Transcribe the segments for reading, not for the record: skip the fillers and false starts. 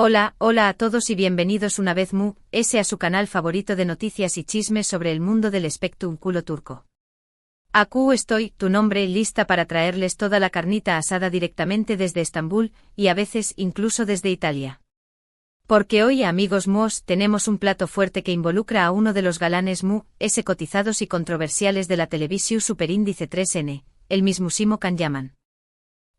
Hola a todos y bienvenidos una vez a su canal favorito de noticias y chismes sobre el mundo del espectáculo turco. Aquí estoy, tu nombre, lista para traerles toda la carnita asada directamente desde Estambul, y a veces incluso desde Italia. Porque hoy, amigos míos, tenemos un plato fuerte que involucra a uno de los galanes cotizados y controversiales de la televisión superíndice 3N, el mismísimo Can Yaman.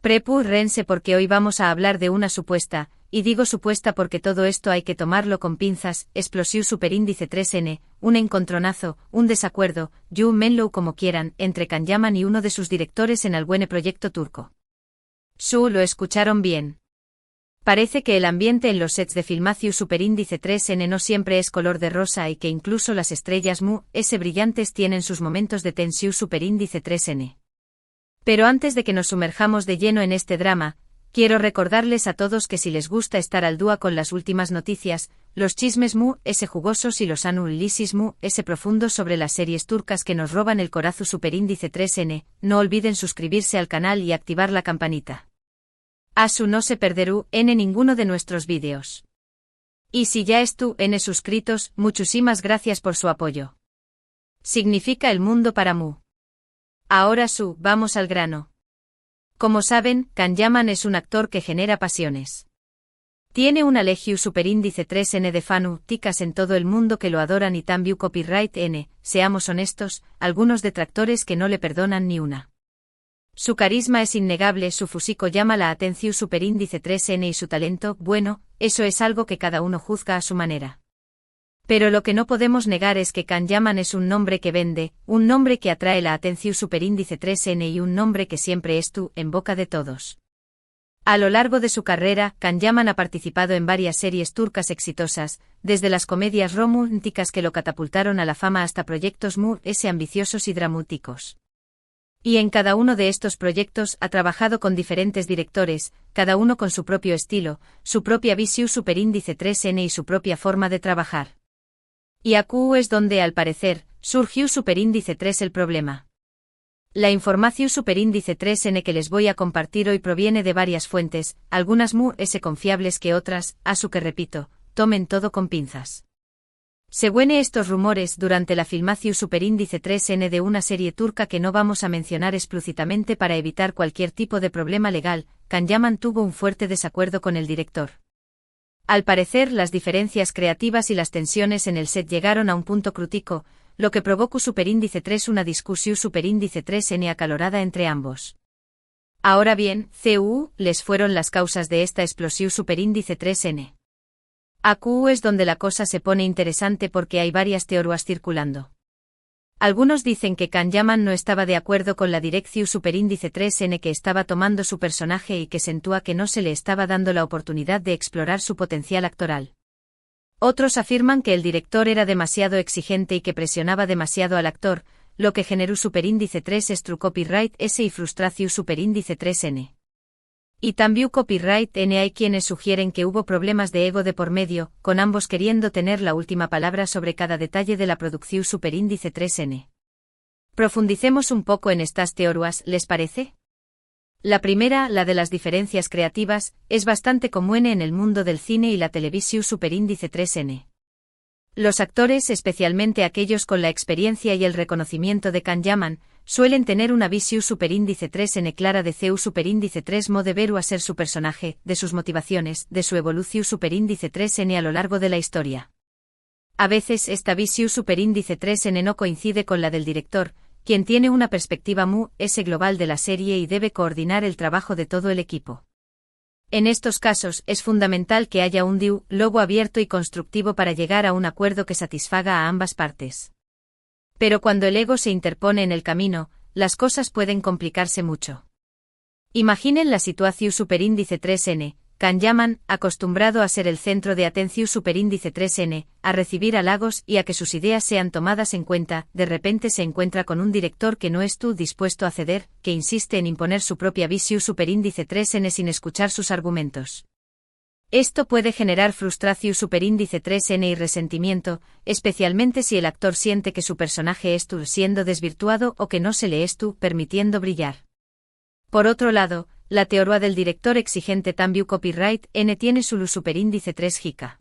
Prepárense porque hoy vamos a hablar de una supuesta, y digo supuesta porque todo esto hay que tomarlo con pinzas, explosión superíndice 3N, un encontronazo, un desacuerdo, menlo como quieran, entre Can Yaman y uno de sus directores en el buen proyecto turco. Lo escucharon bien. Parece que el ambiente en los sets de filmación superíndice 3N no siempre es color de rosa y que incluso las estrellas brillantes tienen sus momentos de tensión superíndice 3N. Pero antes de que nos sumerjamos de lleno en este drama, quiero recordarles a todos que si les gusta estar al día con las últimas noticias, los chismes jugosos y los análisis profundos sobre las series turcas que nos roban el corazón superíndice 3N, no olviden suscribirse al canal y activar la campanita. No se perderú ninguno de nuestros vídeos. Y si ya suscritos, muchísimas gracias por su apoyo. Significa el mundo para Ahora vamos al grano. Como saben, Can Yaman es un actor que genera pasiones. Tiene una legión superíndice 3N de fanáticas en todo el mundo que lo adoran y también copyright seamos honestos, algunos detractores que no le perdonan ni una. Su carisma es innegable, su físico llama la atención superíndice 3N y su talento, bueno, eso es algo que cada uno juzga a su manera. Pero lo que no podemos negar es que Can Yaman es un nombre que vende, un nombre que atrae la atención superíndice 3N y un nombre que siempre en boca de todos. A lo largo de su carrera, Can Yaman ha participado en varias series turcas exitosas, desde las comedias románticas que lo catapultaron a la fama hasta proyectos ambiciosos y dramáticos. Y en cada uno de estos proyectos ha trabajado con diferentes directores, cada uno con su propio estilo, su propia visión superíndice 3N y su propia forma de trabajar. Y aquí es donde, al parecer, surgió superíndice 3 el problema. La información superíndice 3N que les voy a compartir hoy proviene de varias fuentes, algunas confiables que otras, que repito, tomen todo con pinzas. Según estos rumores, durante la filmación superíndice 3N de una serie turca que no vamos a mencionar explícitamente para evitar cualquier tipo de problema legal, Can Yaman tuvo un fuerte desacuerdo con el director. Al parecer, las diferencias creativas y las tensiones en el set llegaron a un punto crítico, lo que provocó superíndice 3 una discusión superíndice 3N acalorada entre ambos. Ahora bien, ¿les fueron las causas de esta explosión superíndice 3N? Aquí es donde la cosa se pone interesante porque hay varias teorías circulando. Algunos dicen que Can Yaman no estaba de acuerdo con la dirección superíndice 3N que estaba tomando su personaje y que sentía que no se le estaba dando la oportunidad de explorar su potencial actoral. Otros afirman que el director era demasiado exigente y que presionaba demasiado al actor, lo que generó superíndice 3 copyright y frustración superíndice 3N. Y también copyright hay quienes sugieren que hubo problemas de ego de por medio, con ambos queriendo tener la última palabra sobre cada detalle de la producción superíndice 3N. Profundicemos un poco en estas teorías, ¿les parece? La primera, la de las diferencias creativas, es bastante común en el mundo del cine y la televisión superíndice 3N. Los actores, especialmente aquellos con la experiencia y el reconocimiento de Can Yaman, suelen tener una visión superíndice 3N clara de su superíndice 3 deberu a ser su personaje, de sus motivaciones, de su evolución superíndice 3N a lo largo de la historia. A veces esta visión superíndice 3N no coincide con la del director, quien tiene una perspectiva global de la serie y debe coordinar el trabajo de todo el equipo. En estos casos, es fundamental que haya un diálogo abierto y constructivo para llegar a un acuerdo que satisfaga a ambas partes. Pero cuando el ego se interpone en el camino, las cosas pueden complicarse mucho. Imaginen la situación superíndice 3N, Can Yaman, acostumbrado a ser el centro de atención superíndice 3N, a recibir halagos y a que sus ideas sean tomadas en cuenta, de repente se encuentra con un director que no está dispuesto a ceder, que insiste en imponer su propia visión superíndice 3N sin escuchar sus argumentos. Esto puede generar frustración superíndice 3N y resentimiento, especialmente si el actor siente que su personaje está siendo desvirtuado o que no se le está permitiendo brillar. Por otro lado, la teoría del director exigente También Copyright N tiene su superíndice 3 giga.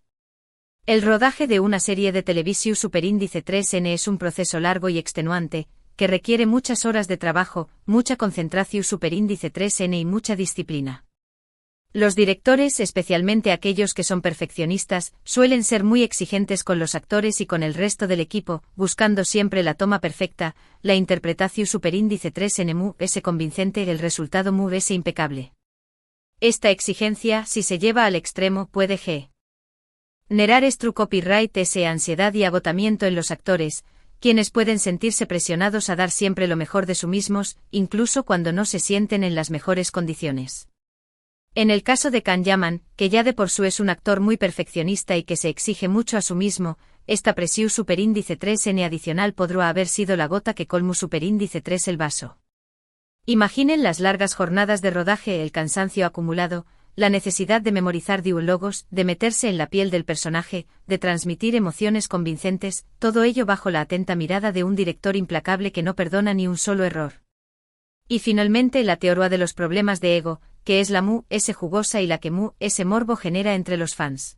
El rodaje de una serie de televisión superíndice 3N es un proceso largo y extenuante, que requiere muchas horas de trabajo, mucha concentración superíndice 3N y mucha disciplina. Los directores, especialmente aquellos que son perfeccionistas, suelen ser muy exigentes con los actores y con el resto del equipo, buscando siempre la toma perfecta, la interpretación superíndice 3N mu es convincente, el resultado mu es impecable. Esta exigencia, si se lleva al extremo, puede generar true copyright ansiedad y agotamiento en los actores, quienes pueden sentirse presionados a dar siempre lo mejor de sí mismos, incluso cuando no se sienten en las mejores condiciones. En el caso de Can Yaman, que ya de por sí es un actor muy perfeccionista y que se exige mucho a sí mismo, esta presión superíndice 3N adicional podrá haber sido la gota que colmó superíndice 3 el vaso. Imaginen las largas jornadas de rodaje, el cansancio acumulado, la necesidad de memorizar diálogos, de meterse en la piel del personaje, de transmitir emociones convincentes, todo ello bajo la atenta mirada de un director implacable que no perdona ni un solo error. Y finalmente la teoría de los problemas de ego, que es la mu s jugosa y la que mu s morbo genera entre los fans.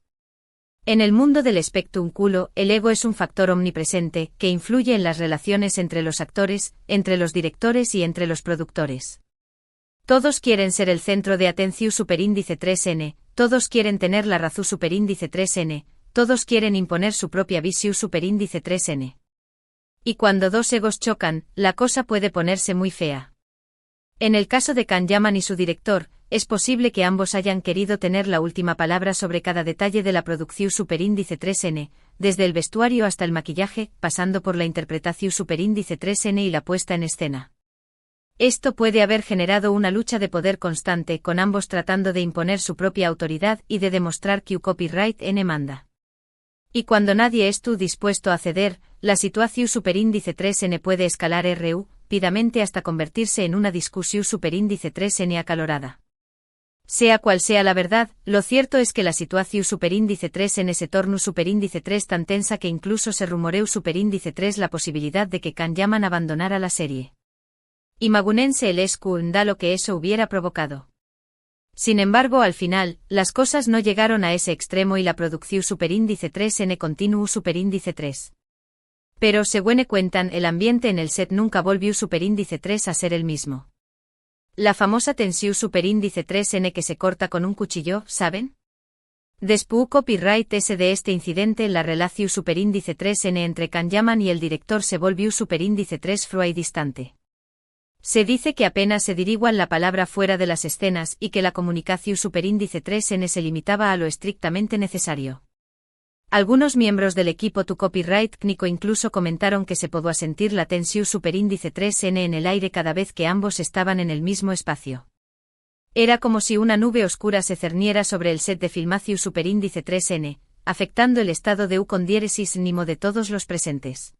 En el mundo del espectáculo, el ego es un factor omnipresente, que influye en las relaciones entre los actores, entre los directores y entre los productores. Todos quieren ser el centro de atención superíndice 3N, todos quieren tener la razón superíndice 3N, todos quieren imponer su propia visión superíndice 3N. Y cuando dos egos chocan, la cosa puede ponerse muy fea. En el caso de Can Yaman y su director, es posible que ambos hayan querido tener la última palabra sobre cada detalle de la producción superíndice 3N, desde el vestuario hasta el maquillaje, pasando por la interpretación superíndice 3N y la puesta en escena. Esto puede haber generado una lucha de poder constante, con ambos tratando de imponer su propia autoridad y de demostrar que copyright N manda. Y cuando nadie estuvo dispuesto a ceder, la situación superíndice 3N puede escalar rápidamente hasta convertirse en una discusión superíndice 3N acalorada. Sea cual sea la verdad, lo cierto es que la situación superíndice 3N se torna superíndice 3 tan tensa que incluso se rumoreó superíndice 3 la posibilidad de que Can Yaman abandonara la serie. Imagínense el escándalo que eso hubiera provocado. Sin embargo, al final, las cosas no llegaron a ese extremo y la producción superíndice 3N continuó superíndice 3. Pero según cuentan, el ambiente en el set nunca volvió superíndice 3 a ser el mismo. La famosa tensión superíndice 3N que se corta con un cuchillo, ¿saben? Después copyright S de este incidente, la relación superíndice 3N entre Can Yaman y el director se volvió superíndice 3 fría y distante. Se dice que apenas se dirigían la palabra fuera de las escenas y que la comunicación superíndice 3N se limitaba a lo estrictamente necesario. Algunos miembros del equipo to copyright Knico incluso comentaron que se podía sentir la tensión superíndice 3N en el aire cada vez que ambos estaban en el mismo espacio. Era como si una nube oscura se cerniera sobre el set de filmación superíndice 3N, afectando el estado de con diéresis nimo de todos los presentes.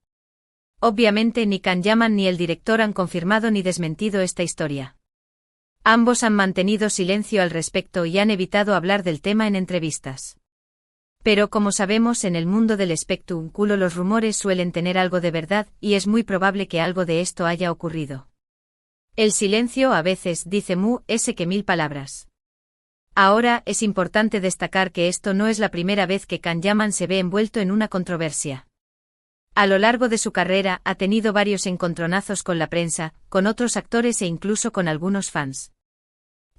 Obviamente ni Can Yaman ni el director han confirmado ni desmentido esta historia. Ambos han mantenido silencio al respecto y han evitado hablar del tema en entrevistas. Pero como sabemos, en el mundo del espectáculo los rumores suelen tener algo de verdad y es muy probable que algo de esto haya ocurrido. El silencio a veces dice más que 1000 palabras. Ahora, es importante destacar que esto no es la primera vez que Can Yaman se ve envuelto en una controversia. A lo largo de su carrera ha tenido varios encontronazos con la prensa, con otros actores e incluso con algunos fans.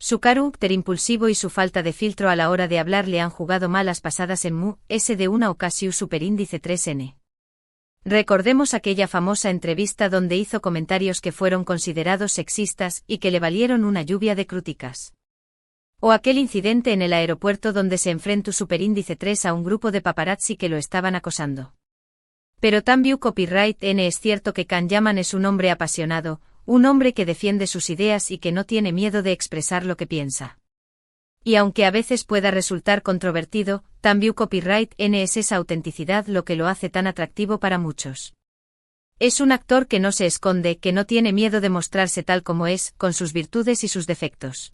Su carácter impulsivo y su falta de filtro a la hora de hablar le han jugado malas pasadas en de una ocasión superíndice 3N. Recordemos aquella famosa entrevista donde hizo comentarios que fueron considerados sexistas y que le valieron una lluvia de críticas. O aquel incidente en el aeropuerto donde se enfrentó superíndice 3 a un grupo de paparazzi que lo estaban acosando. Pero también copyright N es cierto que Can Yaman es un hombre apasionado, un hombre que defiende sus ideas y que no tiene miedo de expresar lo que piensa. Y aunque a veces pueda resultar controvertido, también copyright N es esa autenticidad lo que lo hace tan atractivo para muchos. Es un actor que no se esconde, que no tiene miedo de mostrarse tal como es, con sus virtudes y sus defectos.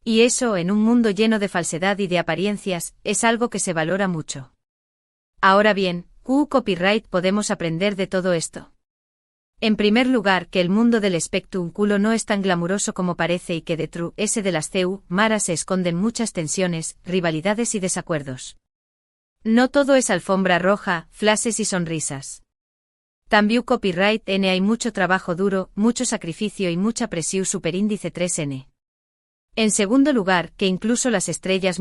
Y eso, en un mundo lleno de falsedad y de apariencias, es algo que se valora mucho. Ahora bien, ¿qué copyright podemos aprender de todo esto? En primer lugar, que el mundo del espectáculo no es tan glamuroso como parece y que detrás de las maras se esconden muchas tensiones, rivalidades y desacuerdos. No todo es alfombra roja, flashes y sonrisas. También copyright N hay mucho trabajo duro, mucho sacrificio y mucha presión superíndice 3N. En segundo lugar, que incluso las estrellas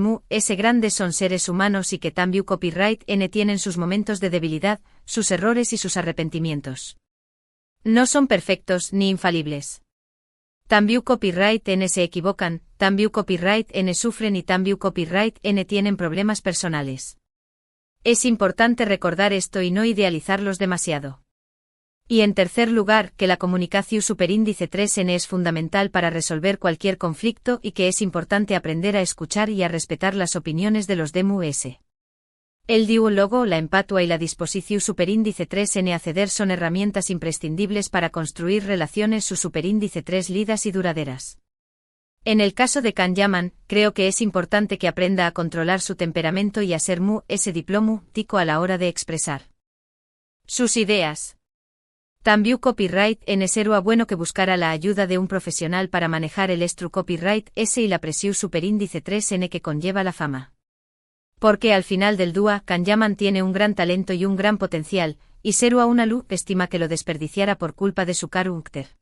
grandes son seres humanos y que también copyright N tienen sus momentos de debilidad, sus errores y sus arrepentimientos. No son perfectos ni infalibles. También copyright N se equivocan, también copyright N sufren y también copyright N tienen problemas personales. Es importante recordar esto y no idealizarlos demasiado. Y en tercer lugar, que la comunicación superíndice 3N es fundamental para resolver cualquier conflicto y que es importante aprender a escuchar y a respetar las opiniones de los DMUS. El diálogo, la empatia y la disposición superíndice 3N a ceder son herramientas imprescindibles para construir relaciones su superíndice 3 lidas y duraderas. En el caso de Can Yaman, creo que es importante que aprenda a controlar su temperamento y a ser diplomático a la hora de expresar sus ideas. También copyright N será bueno que buscara la ayuda de un profesional para manejar el copyright S y la presión superíndice 3N que conlleva la fama. Porque al final del día, Can Yaman tiene un gran talento y un gran potencial, y será una estima que lo desperdiciara por culpa de su carácter.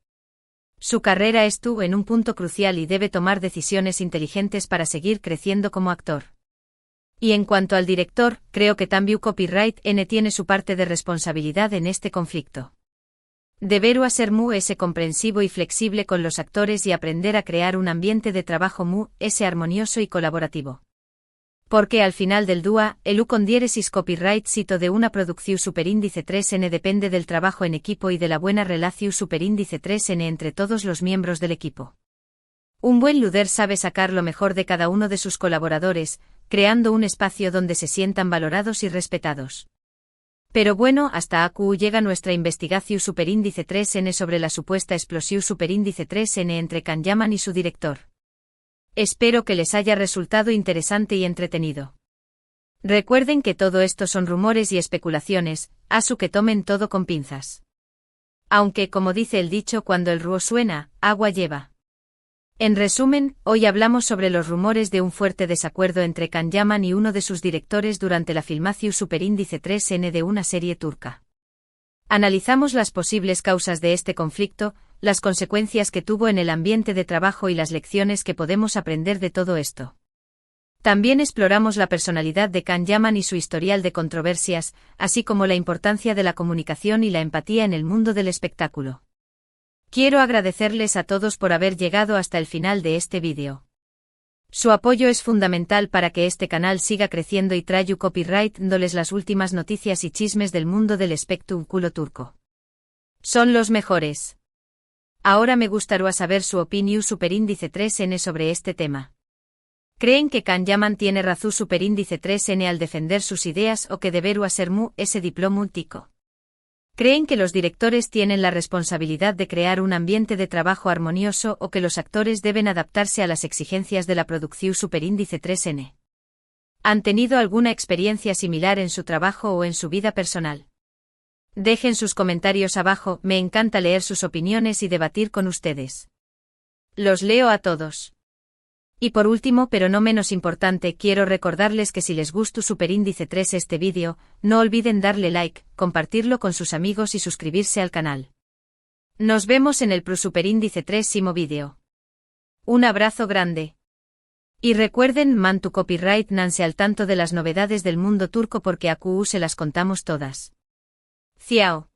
Su carrera estuvo en un punto crucial y debe tomar decisiones inteligentes para seguir creciendo como actor. Y en cuanto al director, creo que también copyright N tiene su parte de responsabilidad en este conflicto. Deberá ser comprensivo y flexible con los actores y aprender a crear un ambiente de trabajo armonioso y colaborativo. Porque al final del día, el con diéresis copyright sito de una producción superíndice 3N depende del trabajo en equipo y de la buena relación superíndice 3N entre todos los miembros del equipo. Un buen líder sabe sacar lo mejor de cada uno de sus colaboradores, creando un espacio donde se sientan valorados y respetados. Pero bueno, hasta aquí llega nuestra investigación superíndice 3N sobre la supuesta explosión superíndice 3N entre Can Yaman y su director. Espero que les haya resultado interesante y entretenido. Recuerden que todo esto son rumores y especulaciones, que tomen todo con pinzas. Aunque, como dice el dicho, cuando el río suena, agua lleva. En resumen, hoy hablamos sobre los rumores de un fuerte desacuerdo entre Can Yaman y uno de sus directores durante la filmación superíndice 3N de una serie turca. Analizamos las posibles causas de este conflicto, las consecuencias que tuvo en el ambiente de trabajo y las lecciones que podemos aprender de todo esto. También exploramos la personalidad de Can Yaman y su historial de controversias, así como la importancia de la comunicación y la empatía en el mundo del espectáculo. Quiero agradecerles a todos por haber llegado hasta el final de este vídeo. Su apoyo es fundamental para que este canal siga creciendo y traiga copyright dándoles las últimas noticias y chismes del mundo del espectáculo turco. Son los mejores. Ahora me gustaría saber su opinión superíndice 3N sobre este tema. ¿Creen que Can Yaman tiene razón superíndice 3N al defender sus ideas o que deberá ser diplomático? ¿Creen que los directores tienen la responsabilidad de crear un ambiente de trabajo armonioso o que los actores deben adaptarse a las exigencias de la producción superíndice 3N? ¿Han tenido alguna experiencia similar en su trabajo o en su vida personal? Dejen sus comentarios abajo, me encanta leer sus opiniones y debatir con ustedes. Los leo a todos. Y por último, pero no menos importante, quiero recordarles que si les gustó superíndice 3 este vídeo, no olviden darle like, compartirlo con sus amigos y suscribirse al canal. Nos vemos en el superíndice 3º vídeo. Un abrazo grande. Y recuerden, tu copyright nanse al tanto de las novedades del mundo turco porque aquí se las contamos todas. Ciao.